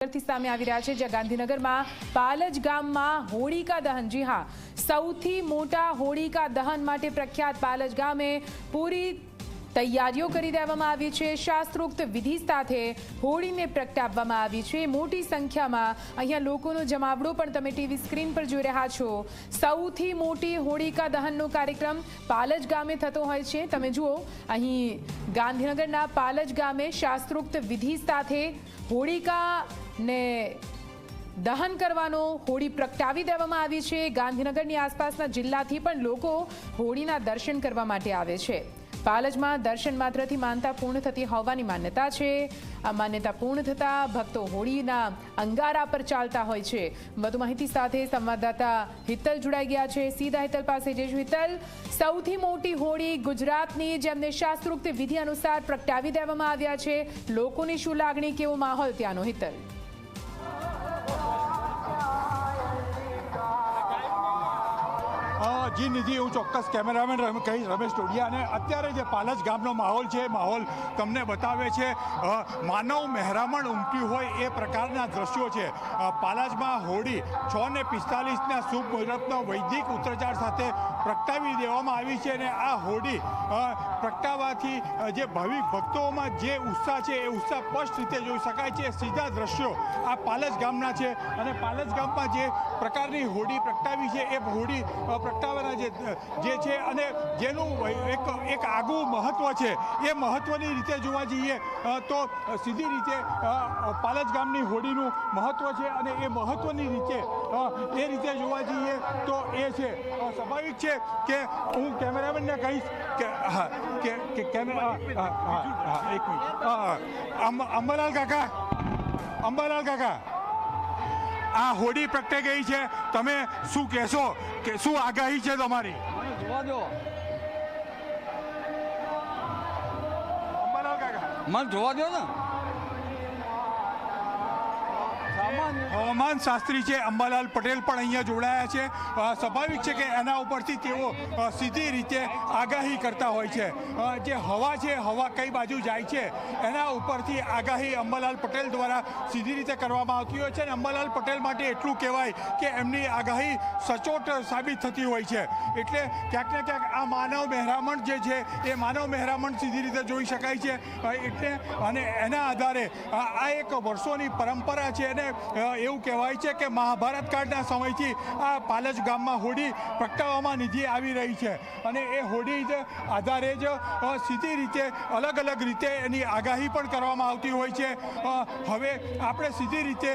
ગાંધીનગરથી સામે આવી રહ્યા છે, જ્યાં ગાંધીનગરમાં પાલજ ગામમાં હોળિકા દહન, જી હા, સૌથી મોટા હોળિકા દહન માટે પ્રખ્યાત પાલજ ગામે પૂરી તૈયારીઓ કરી દેવામાં આવી છે। શાસ્ત્રોક્ત વિધિ સાથે હોળીને પ્રગટાવવામાં આવી છે। મોટી સંખ્યામાં અહીંયા લોકોનો જમાવડો પણ તમે ટીવી સ્ક્રીન પર જોઈ રહ્યા છો। સૌથી મોટી હોળિકા દહનનો કાર્યક્રમ પાલજ ગામે થતો હોય છે। તમે જુઓ, અહીં ગાંધીનગરના પાલજ ગામે શાસ્ત્રોક્ત વિધિ સાથે હોળિકાને દહન કરવાનો, હોળી પ્રગટાવી દેવામાં આવી છે। ગાંધીનગરની આસપાસના જિલ્લાથી પણ લોકો હોળીના દર્શન કરવા માટે આવે છે। પાલજમાં દર્શન માત્રથી માનતા પૂર્ણ થતી હોવાની માન્યતા છે। આ માન્યતા પૂર્ણ થતાં ભક્તો હોળીના અંગારા પર ચાલતા હોય છે। વધુ માહિતી સાથે સંવાદદાતા હિતલ જોડાઈ ગયા છે। સીધા હિતલ પાસે જઈશું। હિતલ, સૌથી મોટી હોળી ગુજરાતની, જેમને શાસ્ત્રોક્ત વિધિ અનુસાર પ્રગટાવી દેવામાં આવ્યા છે, લોકોની શું લાગણી, કેવો માહોલ ત્યાંનો? હિતલ। જી નિધિ, હું ચોક્કસ કેમેરામેન કહીશ રમેશ ટોડિયા, અને અત્યારે જે પાલજ ગામનો માહોલ છે, માહોલ તમને બતાવે છે માનવ મહેરામણ ઉમટ્યું હોય એ પ્રકારના દ્રશ્યો છે। પાલજમાં હોળી 6:45ના શુભ મુહૂર્તનો વૈદિક ઉત્તરાચાર સાથે પ્રગટાવી દેવામાં આવી છે, અને આ હોળી પ્રગટાવવાથી જે ભાવિક ભક્તોમાં જે ઉત્સાહ છે એ ઉત્સાહ સ્પષ્ટ રીતે જોઈ શકાય છે। સીધા દ્રશ્યો આ પાલજ ગામના છે, અને પાલજ ગામમાં જે પ્રકારની હોળી પ્રગટાવી છે એ હોળી પ્રગટાવવાના જે છે, અને જેનું એક આગવું મહત્વ છે, એ મહત્વની રીતે જોવા જઈએ તો સીધી રીતે પાલજ ગામની હોળીનું મહત્વ છે, અને એ મહત્વની રીતે એ રીતે જોવા જઈએ તો એ છે સ્વાભાવિક છે કે હું કેમેરામેનને કહીશ કે કેમેરા એક મિનિટ, અંબાલાલ કાકા, આ હોળી પ્રગટે ગઈ છે, તમે શું કહેશો, કે શું આગાહી છે તમારી? જોવા દો, અંબાલાલ કાકા, મને જોવા દો ને। હવામાન શાસ્ત્રી છે અંબાલાલ પટેલ પણ અહીંયા જોડાયા છે। સ્વાભાવિક છે કે એના ઉપરથી તેઓ સીધી રીતે આગાહી કરતા હોય છે। જે હવા છે, હવા કઈ બાજુ જાય છે એના ઉપરથી આગાહી અંબાલાલ પટેલ દ્વારા સીધી રીતે કરવામાં આવતી હોય છે, અને અંબાલાલ પટેલ માટે એટલું કહેવાય કે એમની આગાહી સચોટ સાબિત થતી હોય છે। એટલે ક્યાંક ને ક્યાંક આ માનવ મહેરામણ જે છે એ માનવ મહેરામણ સીધી રીતે જોઈ શકાય છે। એટલે અને એના આધારે આ એક વર્ષોની પરંપરા છે, અને એવું કહેવાય છે કે મહાભારત કાળના સમયથી આ પાલજ ગામમાં હોળી પ્રગટાવવામાં નિધિ આવી રહી છે, અને એ હોળી જ આધારે જ સીધી રીતે અલગ અલગ રીતે એની આગાહી પણ કરવામાં આવતી હોય છે। હવે આપણે સીધી રીતે